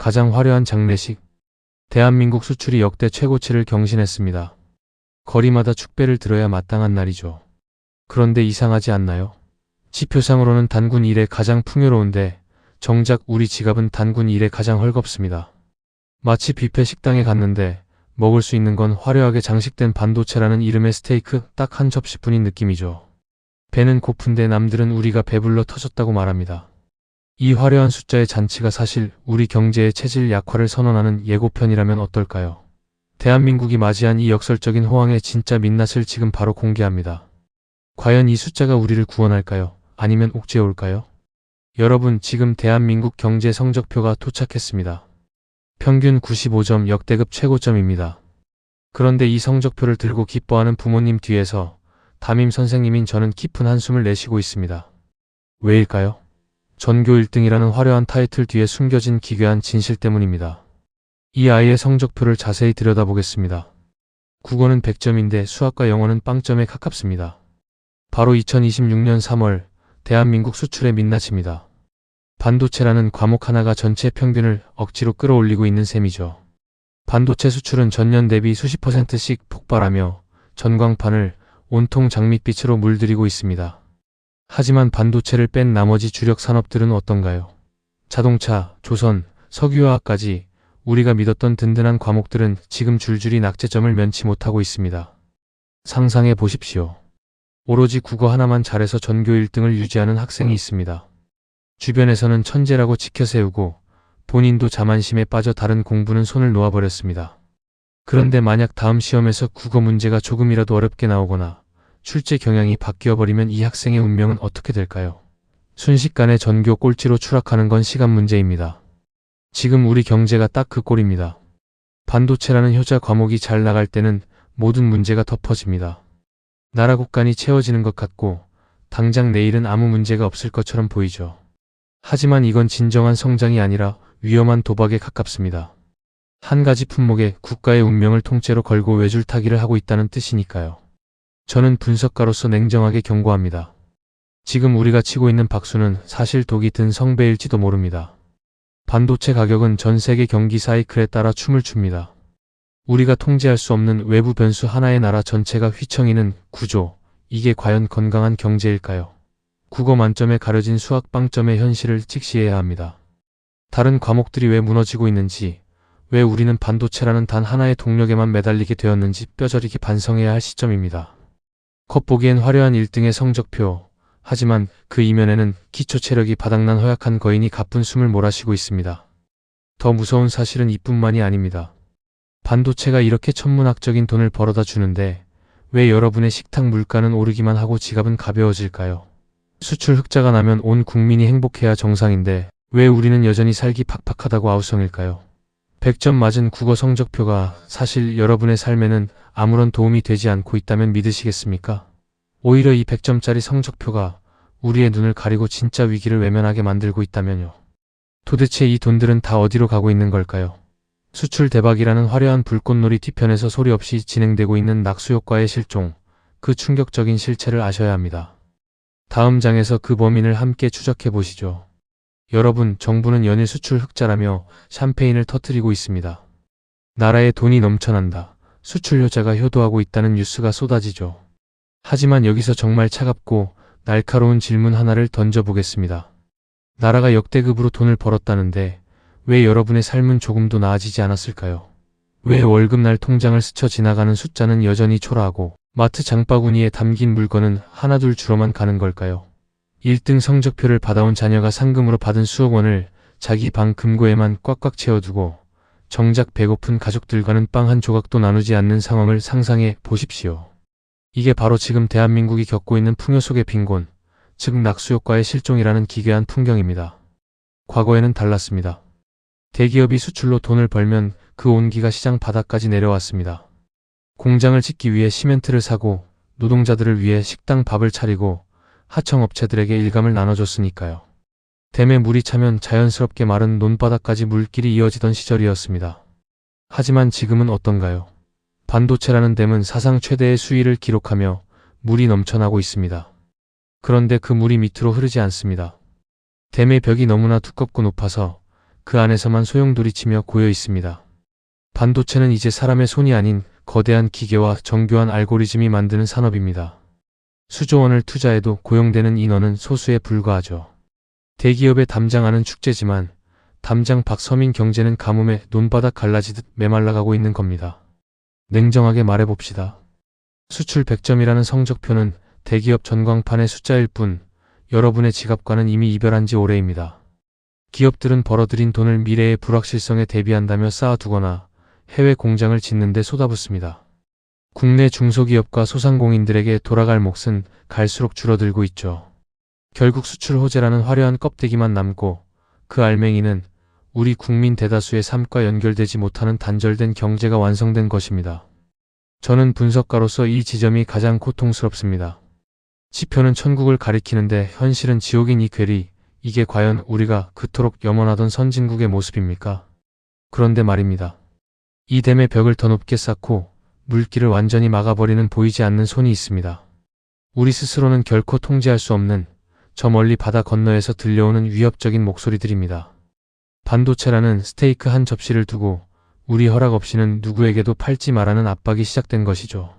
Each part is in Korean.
가장 화려한 장례식. 대한민국 수출이 역대 최고치를 경신했습니다. 거리마다 축배를 들어야 마땅한 날이죠. 그런데 이상하지 않나요? 지표상으로는 단군 일에 가장 풍요로운데 정작 우리 지갑은 단군 일에 가장 헐겁습니다. 마치 뷔페 식당에 갔는데 먹을 수 있는 건 화려하게 장식된 반도체라는 이름의 스테이크 딱 한 접시뿐인 느낌이죠. 배는 고픈데 남들은 우리가 배불러 터졌다고 말합니다. 이 화려한 숫자의 잔치가 사실 우리 경제의 체질 약화를 선언하는 예고편이라면 어떨까요? 대한민국이 맞이한 이 역설적인 호황의 진짜 민낯을 지금 바로 공개합니다. 과연 이 숫자가 우리를 구원할까요? 아니면 옥죄올까요? 여러분, 지금 대한민국 경제 성적표가 도착했습니다. 평균 95점 역대급 최고점입니다. 그런데 이 성적표를 들고 기뻐하는 부모님 뒤에서 담임 선생님인 저는 깊은 한숨을 내쉬고 있습니다. 왜일까요? 전교 1등이라는 화려한 타이틀 뒤에 숨겨진 기괴한 진실 때문입니다. 이 아이의 성적표를 자세히 들여다보겠습니다. 국어는 100점인데 수학과 영어는 0점에 가깝습니다. 바로 2026년 3월 대한민국 수출의 민낯입니다. 반도체라는 과목 하나가 전체 평균을 억지로 끌어올리고 있는 셈이죠. 반도체 수출은 전년 대비 수십 %씩 폭발하며 전광판을 온통 장밋빛으로 물들이고 있습니다. 하지만 반도체를 뺀 나머지 주력 산업들은 어떤가요? 자동차, 조선, 석유화학까지 우리가 믿었던 든든한 과목들은 지금 줄줄이 낙제점을 면치 못하고 있습니다. 상상해 보십시오. 오로지 국어 하나만 잘해서 전교 1등을 유지하는 학생이 있습니다. 주변에서는 천재라고 지켜세우고 본인도 자만심에 빠져 다른 공부는 손을 놓아버렸습니다. 그런데 만약 다음 시험에서 국어 문제가 조금이라도 어렵게 나오거나 출제 경향이 바뀌어버리면 이 학생의 운명은 어떻게 될까요? 순식간에 전교 꼴찌로 추락하는 건 시간 문제입니다. 지금 우리 경제가 딱 그 꼴입니다. 반도체라는 효자 과목이 잘 나갈 때는 모든 문제가 덮어집니다. 나라 국간이 채워지는 것 같고 당장 내일은 아무 문제가 없을 것처럼 보이죠. 하지만 이건 진정한 성장이 아니라 위험한 도박에 가깝습니다. 한 가지 품목에 국가의 운명을 통째로 걸고 외줄타기를 하고 있다는 뜻이니까요. 저는 분석가로서 냉정하게 경고합니다. 지금 우리가 치고 있는 박수는 사실 독이 든 성배일지도 모릅니다. 반도체 가격은 전 세계 경기 사이클에 따라 춤을 춥니다. 우리가 통제할 수 없는 외부 변수 하나의 나라 전체가 휘청이는 구조, 이게 과연 건강한 경제일까요? 국어 만점에 가려진 수학 빵점의 현실을 직시해야 합니다. 다른 과목들이 왜 무너지고 있는지, 왜 우리는 반도체라는 단 하나의 동력에만 매달리게 되었는지 뼈저리게 반성해야 할 시점입니다. 겉보기엔 화려한 1등의 성적표, 하지만 그 이면에는 기초 체력이 바닥난 허약한 거인이 가쁜 숨을 몰아쉬고 있습니다. 더 무서운 사실은 이뿐만이 아닙니다. 반도체가 이렇게 천문학적인 돈을 벌어다 주는데 왜 여러분의 식탁 물가는 오르기만 하고 지갑은 가벼워질까요? 수출 흑자가 나면 온 국민이 행복해야 정상인데 왜 우리는 여전히 살기 팍팍하다고 아우성일까요? 100점 맞은 국어 성적표가 사실 여러분의 삶에는 아무런 도움이 되지 않고 있다면 믿으시겠습니까? 오히려 이 100점짜리 성적표가 우리의 눈을 가리고 진짜 위기를 외면하게 만들고 있다면요. 도대체 이 돈들은 다 어디로 가고 있는 걸까요? 수출 대박이라는 화려한 불꽃놀이 뒤편에서 소리 없이 진행되고 있는 낙수효과의 실종, 그 충격적인 실체를 아셔야 합니다. 다음 장에서 그 범인을 함께 추적해 보시죠. 여러분, 정부는 연일 수출 흑자라며 샴페인을 터뜨리고 있습니다. 나라에 돈이 넘쳐난다. 수출 효자가 효도하고 있다는 뉴스가 쏟아지죠. 하지만 여기서 정말 차갑고 날카로운 질문 하나를 던져보겠습니다. 나라가 역대급으로 돈을 벌었다는데 왜 여러분의 삶은 조금도 나아지지 않았을까요? 왜 월급날 통장을 스쳐 지나가는 숫자는 여전히 초라하고 마트 장바구니에 담긴 물건은 하나둘 줄어만 가는 걸까요? 1등 성적표를 받아온 자녀가 상금으로 받은 수억 원을 자기 방 금고에만 꽉꽉 채워두고 정작 배고픈 가족들과는 빵 한 조각도 나누지 않는 상황을 상상해 보십시오. 이게 바로 지금 대한민국이 겪고 있는 풍요 속의 빈곤, 즉 낙수효과의 실종이라는 기괴한 풍경입니다. 과거에는 달랐습니다. 대기업이 수출로 돈을 벌면 그 온기가 시장 바닥까지 내려왔습니다. 공장을 짓기 위해 시멘트를 사고 노동자들을 위해 식당 밥을 차리고 하청업체들에게 일감을 나눠줬으니까요. 댐에 물이 차면 자연스럽게 마른 논바닥까지 물길이 이어지던 시절이었습니다. 하지만 지금은 어떤가요? 반도체라는 댐은 사상 최대의 수위를 기록하며 물이 넘쳐나고 있습니다. 그런데 그 물이 밑으로 흐르지 않습니다. 댐의 벽이 너무나 두껍고 높아서 그 안에서만 소용돌이치며 고여 있습니다. 반도체는 이제 사람의 손이 아닌 거대한 기계와 정교한 알고리즘이 만드는 산업입니다. 수조 원을 투자해도 고용되는 인원은 소수에 불과하죠. 대기업의 담장하는 축제지만 담장 밖 서민 경제는 가뭄에 논바닥 갈라지듯 메말라가고 있는 겁니다. 냉정하게 말해봅시다. 수출 100점이라는 성적표는 대기업 전광판의 숫자일 뿐 여러분의 지갑과는 이미 이별한 지 오래입니다. 기업들은 벌어들인 돈을 미래의 불확실성에 대비한다며 쌓아두거나 해외 공장을 짓는 데 쏟아붓습니다. 국내 중소기업과 소상공인들에게 돌아갈 몫은 갈수록 줄어들고 있죠. 결국 수출 호재라는 화려한 껍데기만 남고 그 알맹이는 우리 국민 대다수의 삶과 연결되지 못하는 단절된 경제가 완성된 것입니다. 저는 분석가로서 이 지점이 가장 고통스럽습니다. 지표는 천국을 가리키는데 현실은 지옥인 이 괴리, 이게 과연 우리가 그토록 염원하던 선진국의 모습입니까? 그런데 말입니다. 이 댐의 벽을 더 높게 쌓고 물길을 완전히 막아버리는 보이지 않는 손이 있습니다. 우리 스스로는 결코 통제할 수 없는 저 멀리 바다 건너에서 들려오는 위협적인 목소리들입니다. 반도체라는 스테이크 한 접시를 두고 우리 허락 없이는 누구에게도 팔지 말라는 압박이 시작된 것이죠.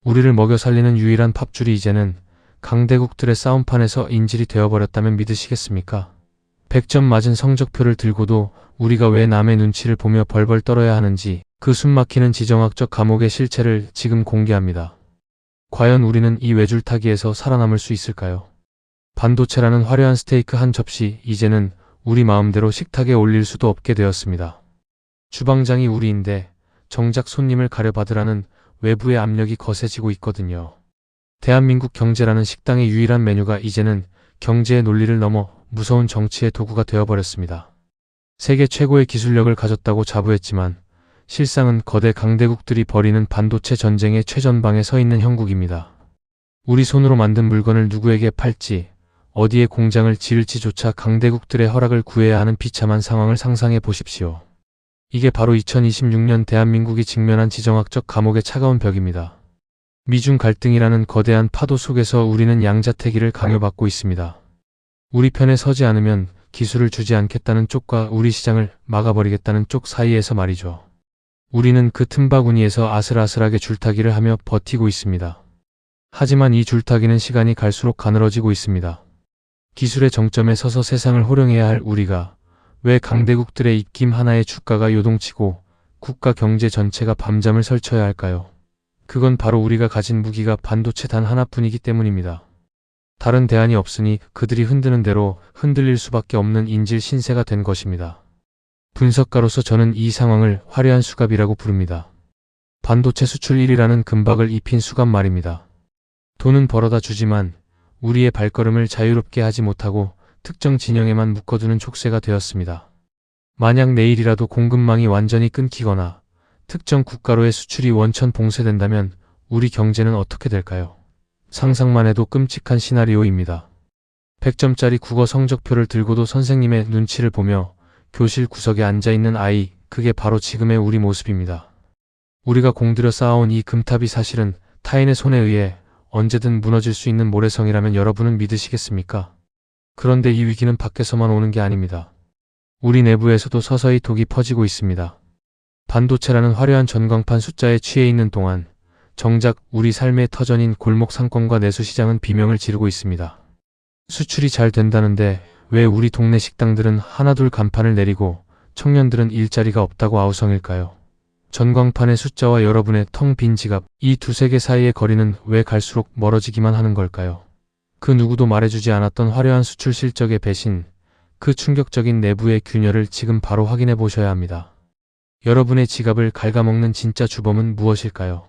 우리를 먹여 살리는 유일한 팝줄이 이제는 강대국들의 싸움판에서 인질이 되어버렸다면 믿으시겠습니까? 100점 맞은 성적표를 들고도 우리가 왜 남의 눈치를 보며 벌벌 떨어야 하는지 그 숨막히는 지정학적 감옥의 실체를 지금 공개합니다. 과연 우리는 이 외줄타기에서 살아남을 수 있을까요? 반도체라는 화려한 스테이크 한 접시, 이제는 우리 마음대로 식탁에 올릴 수도 없게 되었습니다. 주방장이 우리인데 정작 손님을 가려받으라는 외부의 압력이 거세지고 있거든요. 대한민국 경제라는 식당의 유일한 메뉴가 이제는 경제의 논리를 넘어 무서운 정치의 도구가 되어버렸습니다. 세계 최고의 기술력을 가졌다고 자부했지만 실상은 거대 강대국들이 벌이는 반도체 전쟁의 최전방에 서 있는 형국입니다. 우리 손으로 만든 물건을 누구에게 팔지, 어디에 공장을 지을지조차 강대국들의 허락을 구해야 하는 비참한 상황을 상상해 보십시오. 이게 바로 2026년 대한민국이 직면한 지정학적 감옥의 차가운 벽입니다. 미중 갈등이라는 거대한 파도 속에서 우리는 양자택일을 강요받고 있습니다. 우리 편에 서지 않으면 기술을 주지 않겠다는 쪽과 우리 시장을 막아버리겠다는 쪽 사이에서 말이죠. 우리는 그 틈바구니에서 아슬아슬하게 줄타기를 하며 버티고 있습니다. 하지만 이 줄타기는 시간이 갈수록 가늘어지고 있습니다. 기술의 정점에 서서 세상을 호령해야 할 우리가 왜 강대국들의 입김 하나에 주가가 요동치고 국가 경제 전체가 밤잠을 설쳐야 할까요? 그건 바로 우리가 가진 무기가 반도체 단 하나뿐이기 때문입니다. 다른 대안이 없으니 그들이 흔드는 대로 흔들릴 수밖에 없는 인질 신세가 된 것입니다. 분석가로서 저는 이 상황을 화려한 수갑이라고 부릅니다. 반도체 수출 1위라는 금박을 입힌 수갑 말입니다. 돈은 벌어다 주지만 우리의 발걸음을 자유롭게 하지 못하고 특정 진영에만 묶어두는 족쇄가 되었습니다. 만약 내일이라도 공급망이 완전히 끊기거나 특정 국가로의 수출이 원천 봉쇄된다면 우리 경제는 어떻게 될까요? 상상만 해도 끔찍한 시나리오입니다. 100점짜리 국어 성적표를 들고도 선생님의 눈치를 보며 교실 구석에 앉아있는 아이, 그게 바로 지금의 우리 모습입니다. 우리가 공들여 쌓아온 이 금탑이 사실은 타인의 손에 의해 언제든 무너질 수 있는 모래성이라면 여러분은 믿으시겠습니까? 그런데 이 위기는 밖에서만 오는 게 아닙니다. 우리 내부에서도 서서히 독이 퍼지고 있습니다. 반도체라는 화려한 전광판 숫자에 취해 있는 동안 정작 우리 삶의 터전인 골목 상권과 내수시장은 비명을 지르고 있습니다. 수출이 잘 된다는데 왜 우리 동네 식당들은 하나둘 간판을 내리고 청년들은 일자리가 없다고 아우성일까요? 전광판의 숫자와 여러분의 텅 빈 지갑, 이 두세 개 사이의 거리는 왜 갈수록 멀어지기만 하는 걸까요? 그 누구도 말해주지 않았던 화려한 수출 실적의 배신, 그 충격적인 내부의 균열을 지금 바로 확인해 보셔야 합니다. 여러분의 지갑을 갉아먹는 진짜 주범은 무엇일까요?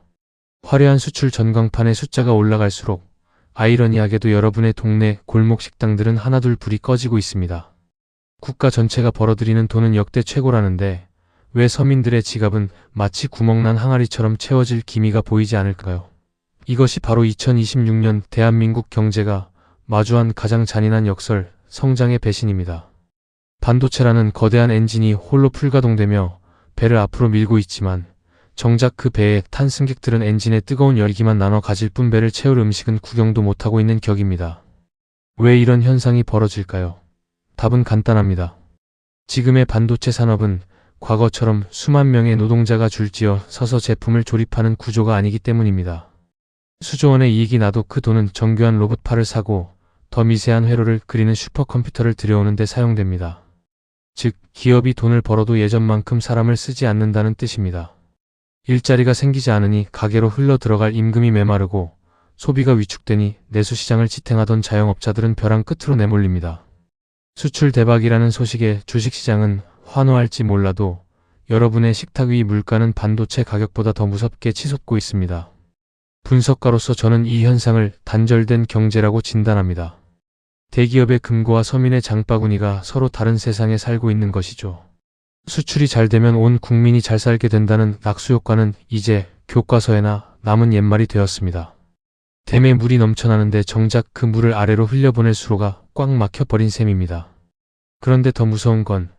화려한 수출 전광판의 숫자가 올라갈수록 아이러니하게도 여러분의 동네 골목 식당들은 하나둘 불이 꺼지고 있습니다. 국가 전체가 벌어들이는 돈은 역대 최고라는데 왜 서민들의 지갑은 마치 구멍난 항아리처럼 채워질 기미가 보이지 않을까요? 이것이 바로 2026년 대한민국 경제가 마주한 가장 잔인한 역설, 성장의 배신입니다. 반도체라는 거대한 엔진이 홀로 풀가동되며 배를 앞으로 밀고 있지만 정작 그 배에 탄 승객들은 엔진의 뜨거운 열기만 나눠 가질 뿐 배를 채울 음식은 구경도 못하고 있는 격입니다. 왜 이런 현상이 벌어질까요? 답은 간단합니다. 지금의 반도체 산업은 과거처럼 수만 명의 노동자가 줄지어 서서 제품을 조립하는 구조가 아니기 때문입니다. 수조 원의 이익이 나도 그 돈은 정교한 로봇팔을 사고 더 미세한 회로를 그리는 슈퍼컴퓨터를 들여오는 데 사용됩니다. 즉, 기업이 돈을 벌어도 예전만큼 사람을 쓰지 않는다는 뜻입니다. 일자리가 생기지 않으니 가게로 흘러 들어갈 임금이 메마르고 소비가 위축되니 내수시장을 지탱하던 자영업자들은 벼랑 끝으로 내몰립니다. 수출 대박이라는 소식에 주식시장은 환호할지 몰라도 여러분의 식탁 위 물가는 반도체 가격보다 더 무섭게 치솟고 있습니다. 분석가로서 저는 이 현상을 단절된 경제라고 진단합니다. 대기업의 금고와 서민의 장바구니가 서로 다른 세상에 살고 있는 것이죠. 수출이 잘 되면 온 국민이 잘 살게 된다는 낙수효과는 이제 교과서에나 남은 옛말이 되었습니다. 댐에 물이 넘쳐나는데 정작 그 물을 아래로 흘려보낼 수로가 꽉 막혀버린 셈입니다. 그런데 더 무서운 건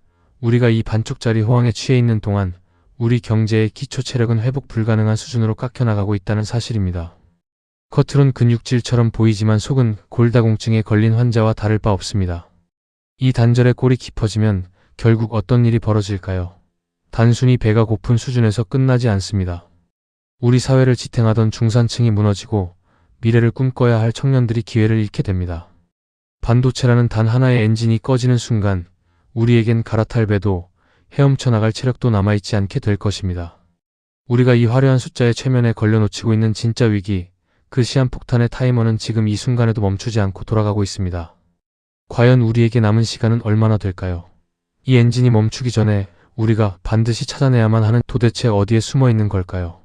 우리가 이 반쪽짜리 호황에 취해 있는 동안 우리 경제의 기초 체력은 회복 불가능한 수준으로 깎여나가고 있다는 사실입니다. 겉으론 근육질처럼 보이지만 속은 골다공증에 걸린 환자와 다를 바 없습니다. 이 단절의 꼴이 깊어지면 결국 어떤 일이 벌어질까요? 단순히 배가 고픈 수준에서 끝나지 않습니다. 우리 사회를 지탱하던 중산층이 무너지고 미래를 꿈꿔야 할 청년들이 기회를 잃게 됩니다. 반도체라는 단 하나의 엔진이 꺼지는 순간 우리에겐 갈아탈 배도 헤엄쳐 나갈 체력도 남아있지 않게 될 것입니다. 우리가 이 화려한 숫자의 최면에 걸려놓치고 있는 진짜 위기, 그 시한폭탄의 타이머는 지금 이 순간에도 멈추지 않고 돌아가고 있습니다. 과연 우리에게 남은 시간은 얼마나 될까요? 이 엔진이 멈추기 전에 우리가 반드시 찾아내야만 하는 도대체 어디에 숨어 있는 걸까요?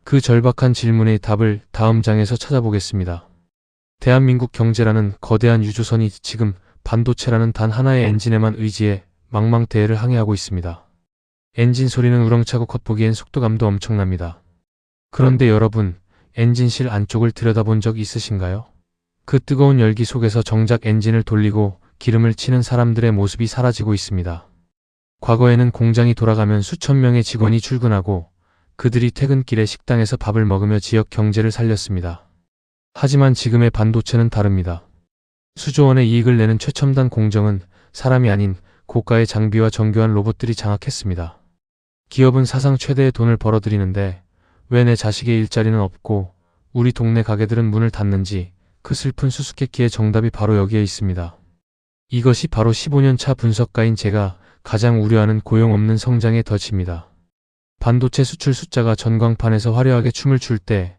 그 절박한 질문의 답을 다음 장에서 찾아보겠습니다. 대한민국 경제라는 거대한 유조선이 지금 반도체라는 단 하나의 엔진에만 의지해 망망대해를 항해하고 있습니다. 엔진 소리는 우렁차고 겉보기엔 속도감도 엄청납니다. 그런데 여러분, 엔진실 안쪽을 들여다본 적 있으신가요? 그 뜨거운 열기 속에서 정작 엔진을 돌리고 기름을 치는 사람들의 모습이 사라지고 있습니다. 과거에는 공장이 돌아가면 수천 명의 직원이 출근하고 그들이 퇴근길에 식당에서 밥을 먹으며 지역 경제를 살렸습니다. 하지만 지금의 반도체는 다릅니다. 수조 원의 이익을 내는 최첨단 공정은 사람이 아닌 고가의 장비와 정교한 로봇들이 장악했습니다. 기업은 사상 최대의 돈을 벌어들이는데 왜 내 자식의 일자리는 없고 우리 동네 가게들은 문을 닫는지 그 슬픈 수수께끼의 정답이 바로 여기에 있습니다. 이것이 바로 15년 차 분석가인 제가 가장 우려하는 고용 없는 성장의 덫입니다. 반도체 수출 숫자가 전광판에서 화려하게 춤을 출 때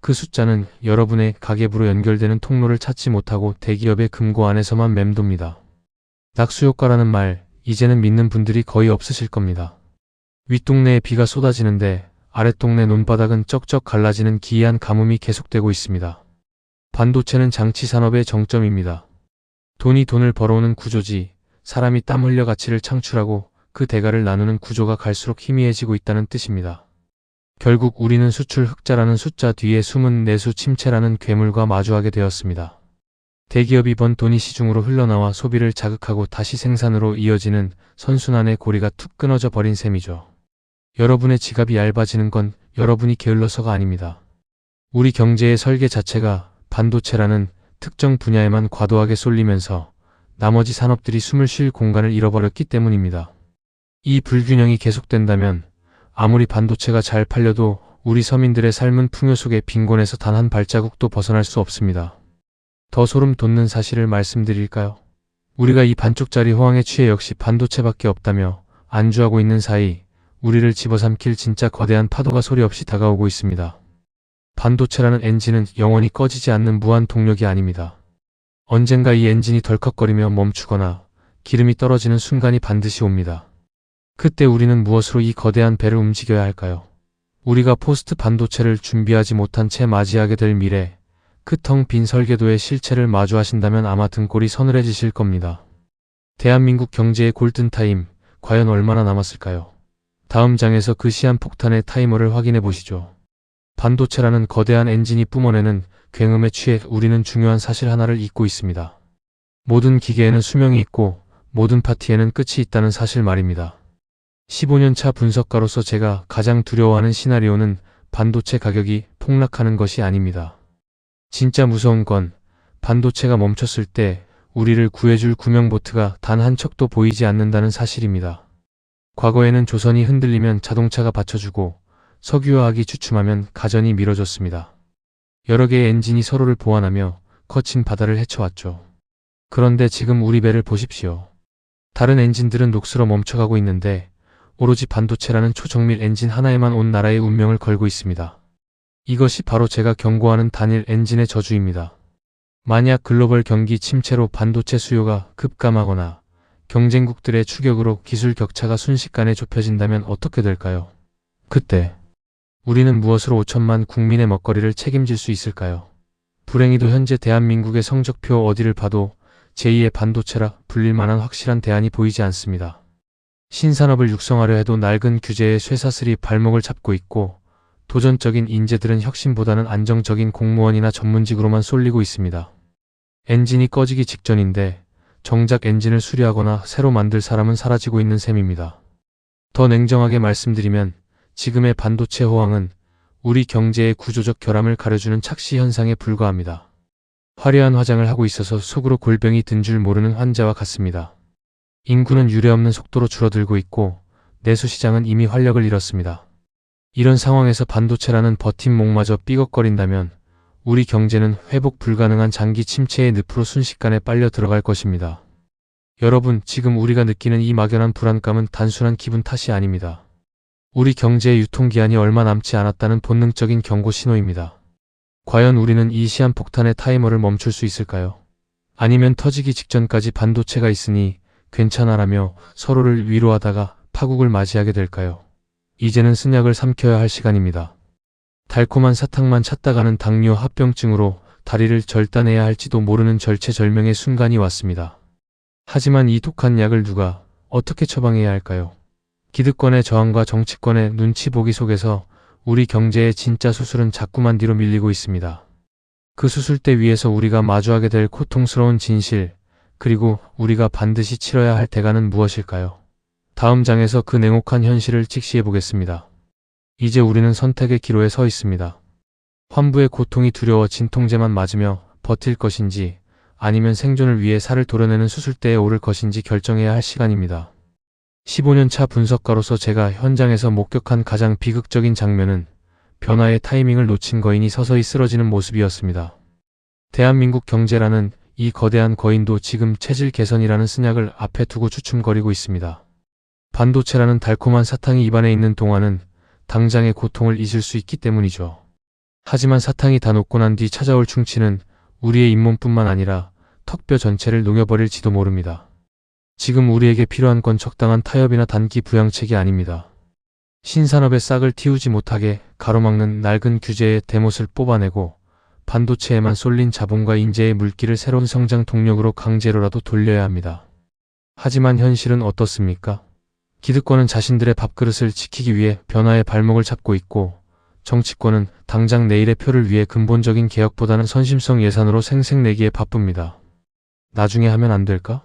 그 숫자는 여러분의 가계부로 연결되는 통로를 찾지 못하고 대기업의 금고 안에서만 맴돕니다. 낙수효과라는 말, 이제는 믿는 분들이 거의 없으실 겁니다. 윗동네에 비가 쏟아지는데 아랫동네 논바닥은 쩍쩍 갈라지는 기이한 가뭄이 계속되고 있습니다. 반도체는 장치산업의 정점입니다. 돈이 돈을 벌어오는 구조지, 사람이 땀 흘려 가치를 창출하고 그 대가를 나누는 구조가 갈수록 희미해지고 있다는 뜻입니다. 결국 우리는 수출 흑자라는 숫자 뒤에 숨은 내수 침체라는 괴물과 마주하게 되었습니다. 대기업이 번 돈이 시중으로 흘러나와 소비를 자극하고 다시 생산으로 이어지는 선순환의 고리가 툭 끊어져 버린 셈이죠. 여러분의 지갑이 얇아지는 건 여러분이 게을러서가 아닙니다. 우리 경제의 설계 자체가 반도체라는 특정 분야에만 과도하게 쏠리면서 나머지 산업들이 숨을 쉴 공간을 잃어버렸기 때문입니다. 이 불균형이 계속된다면 아무리 반도체가 잘 팔려도 우리 서민들의 삶은 풍요 속의 빈곤에서 단 한 발자국도 벗어날 수 없습니다. 더 소름 돋는 사실을 말씀드릴까요? 우리가 이 반쪽짜리 호황에 취해 역시 반도체밖에 없다며 안주하고 있는 사이 우리를 집어삼킬 진짜 거대한 파도가 소리 없이 다가오고 있습니다. 반도체라는 엔진은 영원히 꺼지지 않는 무한 동력이 아닙니다. 언젠가 이 엔진이 덜컥거리며 멈추거나 기름이 떨어지는 순간이 반드시 옵니다. 그때 우리는 무엇으로 이 거대한 배를 움직여야 할까요? 우리가 포스트 반도체를 준비하지 못한 채 맞이하게 될 미래, 그 텅 빈 설계도의 실체를 마주하신다면 아마 등골이 서늘해지실 겁니다. 대한민국 경제의 골든타임, 과연 얼마나 남았을까요? 다음 장에서 그 시한폭탄의 타이머를 확인해 보시죠. 반도체라는 거대한 엔진이 뿜어내는 굉음에 취해 우리는 중요한 사실 하나를 잊고 있습니다. 모든 기계에는 수명이 있고 모든 파티에는 끝이 있다는 사실 말입니다. 15년 차 분석가로서 제가 가장 두려워하는 시나리오는 반도체 가격이 폭락하는 것이 아닙니다. 진짜 무서운 건 반도체가 멈췄을 때 우리를 구해줄 구명보트가 단 한 척도 보이지 않는다는 사실입니다. 과거에는 조선이 흔들리면 자동차가 받쳐주고 석유화학이 주춤하면 가전이 밀어줬습니다. 여러 개의 엔진이 서로를 보완하며 거친 바다를 헤쳐왔죠. 그런데 지금 우리 배를 보십시오. 다른 엔진들은 녹슬어 멈춰가고 있는데 오로지 반도체라는 초정밀 엔진 하나에만 온 나라의 운명을 걸고 있습니다. 이것이 바로 제가 경고하는 단일 엔진의 저주입니다. 만약 글로벌 경기 침체로 반도체 수요가 급감하거나 경쟁국들의 추격으로 기술 격차가 순식간에 좁혀진다면 어떻게 될까요? 그때 우리는 무엇으로 5천만 국민의 먹거리를 책임질 수 있을까요? 불행히도 현재 대한민국의 성적표 어디를 봐도 제2의 반도체라 불릴 만한 확실한 대안이 보이지 않습니다. 신산업을 육성하려 해도 낡은 규제의 쇠사슬이 발목을 잡고 있고 도전적인 인재들은 혁신보다는 안정적인 공무원이나 전문직으로만 쏠리고 있습니다. 엔진이 꺼지기 직전인데 정작 엔진을 수리하거나 새로 만들 사람은 사라지고 있는 셈입니다. 더 냉정하게 말씀드리면 지금의 반도체 호황은 우리 경제의 구조적 결함을 가려주는 착시 현상에 불과합니다. 화려한 화장을 하고 있어서 속으로 골병이 든 줄 모르는 환자와 같습니다. 인구는 유례없는 속도로 줄어들고 있고 내수시장은 이미 활력을 잃었습니다. 이런 상황에서 반도체라는 버팀목마저 삐걱거린다면 우리 경제는 회복 불가능한 장기 침체의 늪으로 순식간에 빨려 들어갈 것입니다. 여러분, 지금 우리가 느끼는 이 막연한 불안감은 단순한 기분 탓이 아닙니다. 우리 경제의 유통기한이 얼마 남지 않았다는 본능적인 경고 신호입니다. 과연 우리는 이 시한폭탄의 타이머를 멈출 수 있을까요? 아니면 터지기 직전까지 반도체가 있으니 괜찮아라며 서로를 위로하다가 파국을 맞이하게 될까요? 이제는 쓴약을 삼켜야 할 시간입니다. 달콤한 사탕만 찾다가는 당뇨 합병증으로 다리를 절단해야 할지도 모르는 절체절명의 순간이 왔습니다. 하지만 이 독한 약을 누가 어떻게 처방해야 할까요? 기득권의 저항과 정치권의 눈치 보기 속에서 우리 경제의 진짜 수술은 자꾸만 뒤로 밀리고 있습니다. 그 수술대 위에서 우리가 마주하게 될 고통스러운 진실, 그리고 우리가 반드시 치러야 할 대가는 무엇일까요? 다음 장에서 그 냉혹한 현실을 직시해 보겠습니다. 이제 우리는 선택의 기로에 서 있습니다. 환부의 고통이 두려워 진통제만 맞으며 버틸 것인지 아니면 생존을 위해 살을 도려내는 수술대에 오를 것인지 결정해야 할 시간입니다. 15년 차 분석가로서 제가 현장에서 목격한 가장 비극적인 장면은 변화의 타이밍을 놓친 거인이 서서히 쓰러지는 모습이었습니다. 대한민국 경제라는 이 거대한 거인도 지금 체질 개선이라는 쓴약을 앞에 두고 주춤거리고 있습니다. 반도체라는 달콤한 사탕이 입안에 있는 동안은 당장의 고통을 잊을 수 있기 때문이죠. 하지만 사탕이 다 녹고 난 뒤 찾아올 충치는 우리의 잇몸뿐만 아니라 턱뼈 전체를 녹여버릴지도 모릅니다. 지금 우리에게 필요한 건 적당한 타협이나 단기 부양책이 아닙니다. 신산업의 싹을 틔우지 못하게 가로막는 낡은 규제의 대못을 뽑아내고 반도체에만 쏠린 자본과 인재의 물기를 새로운 성장 동력으로 강제로라도 돌려야 합니다. 하지만 현실은 어떻습니까? 기득권은 자신들의 밥그릇을 지키기 위해 변화의 발목을 잡고 있고 정치권은 당장 내일의 표를 위해 근본적인 개혁보다는 선심성 예산으로 생색내기에 바쁩니다. 나중에 하면 안 될까?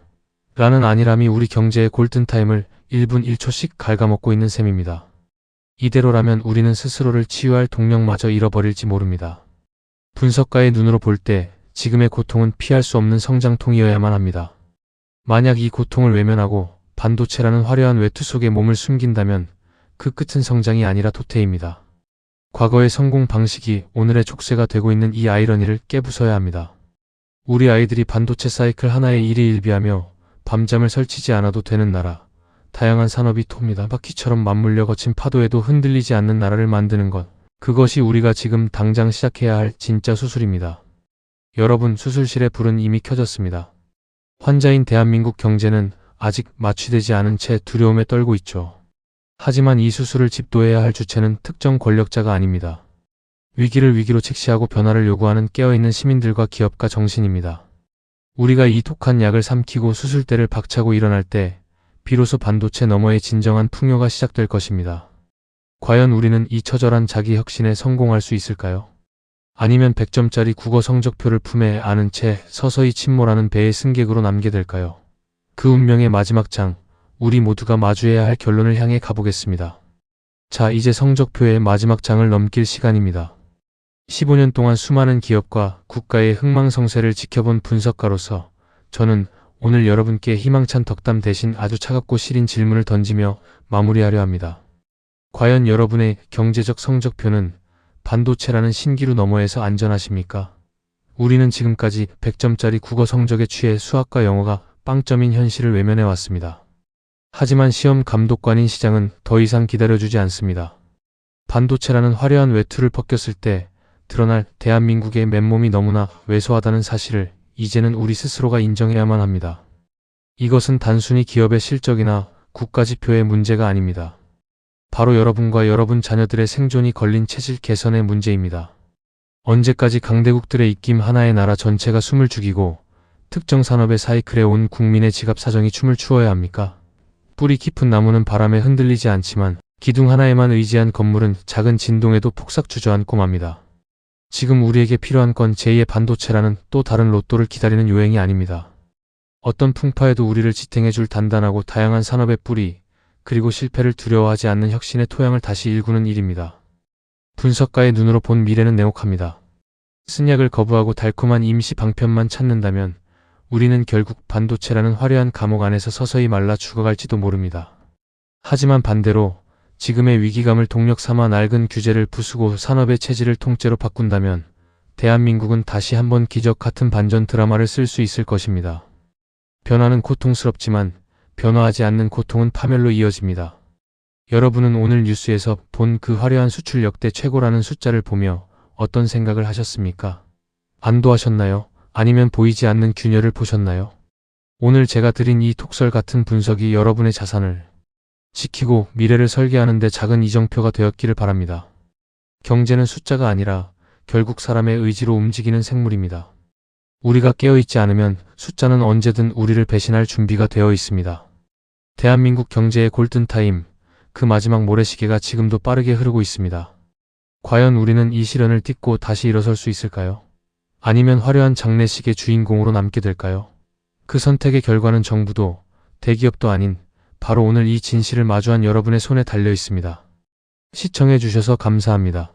라는 안일함이 우리 경제의 골든타임을 1분 1초씩 갉아먹고 있는 셈입니다. 이대로라면 우리는 스스로를 치유할 동력마저 잃어버릴지 모릅니다. 분석가의 눈으로 볼 때 지금의 고통은 피할 수 없는 성장통이어야만 합니다. 만약 이 고통을 외면하고 반도체라는 화려한 외투 속에 몸을 숨긴다면 그 끝은 성장이 아니라 도태입니다. 과거의 성공 방식이 오늘의 족쇄가 되고 있는 이 아이러니를 깨부숴야 합니다. 우리 아이들이 반도체 사이클 하나에 일희일비하며 밤잠을 설치지 않아도 되는 나라, 다양한 산업이 톱니다 바퀴처럼 맞물려 거친 파도에도 흔들리지 않는 나라를 만드는 것, 그것이 우리가 지금 당장 시작해야 할 진짜 수술입니다. 여러분, 수술실의 불은 이미 켜졌습니다. 환자인 대한민국 경제는 아직 마취되지 않은 채 두려움에 떨고 있죠. 하지만 이 수술을 집도해야 할 주체는 특정 권력자가 아닙니다. 위기를 위기로 직시하고 변화를 요구하는 깨어있는 시민들과 기업가 정신입니다. 우리가 이 독한 약을 삼키고 수술대를 박차고 일어날 때 비로소 반도체 너머의 진정한 풍요가 시작될 것입니다. 과연 우리는 이 처절한 자기 혁신에 성공할 수 있을까요? 아니면 100점짜리 국어 성적표를 품에 안은 채 서서히 침몰하는 배의 승객으로 남게 될까요? 그 운명의 마지막 장, 우리 모두가 마주해야 할 결론을 향해 가보겠습니다. 자, 이제 성적표의 마지막 장을 넘길 시간입니다. 15년 동안 수많은 기업과 국가의 흥망성쇠를 지켜본 분석가로서 저는 오늘 여러분께 희망찬 덕담 대신 아주 차갑고 시린 질문을 던지며 마무리하려 합니다. 과연 여러분의 경제적 성적표는 반도체라는 신기루 너머에서 안전하십니까? 우리는 지금까지 100점짜리 국어 성적에 취해 수학과 영어가 빵점인 현실을 외면해 왔습니다. 하지만 시험 감독관인 시장은 더 이상 기다려주지 않습니다. 반도체라는 화려한 외투를 벗겼을 때 드러날 대한민국의 맨몸이 너무나 왜소하다는 사실을 이제는 우리 스스로가 인정해야만 합니다. 이것은 단순히 기업의 실적이나 국가지표의 문제가 아닙니다. 바로 여러분과 여러분 자녀들의 생존이 걸린 체질 개선의 문제입니다. 언제까지 강대국들의 입김 하나의 나라 전체가 숨을 죽이고 특정 산업의 사이클에 온 국민의 지갑 사정이 춤을 추어야 합니까? 뿌리 깊은 나무는 바람에 흔들리지 않지만 기둥 하나에만 의지한 건물은 작은 진동에도 폭삭 주저앉고 맙니다. 지금 우리에게 필요한 건 제2의 반도체라는 또 다른 로또를 기다리는 요행이 아닙니다. 어떤 풍파에도 우리를 지탱해줄 단단하고 다양한 산업의 뿌리, 그리고 실패를 두려워하지 않는 혁신의 토양을 다시 일구는 일입니다. 분석가의 눈으로 본 미래는 냉혹합니다. 쓴약을 거부하고 달콤한 임시 방편만 찾는다면 우리는 결국 반도체라는 화려한 감옥 안에서 서서히 말라 죽어갈지도 모릅니다. 하지만 반대로 지금의 위기감을 동력 삼아 낡은 규제를 부수고 산업의 체질을 통째로 바꾼다면 대한민국은 다시 한번 기적 같은 반전 드라마를 쓸 수 있을 것입니다. 변화는 고통스럽지만 변화하지 않는 고통은 파멸로 이어집니다. 여러분은 오늘 뉴스에서 본 그 화려한 수출 역대 최고라는 숫자를 보며 어떤 생각을 하셨습니까? 안도하셨나요? 아니면 보이지 않는 균열을 보셨나요? 오늘 제가 드린 이 톡설 같은 분석이 여러분의 자산을 지키고 미래를 설계하는 데 작은 이정표가 되었기를 바랍니다. 경제는 숫자가 아니라 결국 사람의 의지로 움직이는 생물입니다. 우리가 깨어있지 않으면 숫자는 언제든 우리를 배신할 준비가 되어 있습니다. 대한민국 경제의 골든타임, 그 마지막 모래시계가 지금도 빠르게 흐르고 있습니다. 과연 우리는 이 시련을 딛고 다시 일어설 수 있을까요? 아니면 화려한 장례식의 주인공으로 남게 될까요? 그 선택의 결과는 정부도 대기업도 아닌 바로 오늘 이 진실을 마주한 여러분의 손에 달려 있습니다. 시청해 주셔서 감사합니다.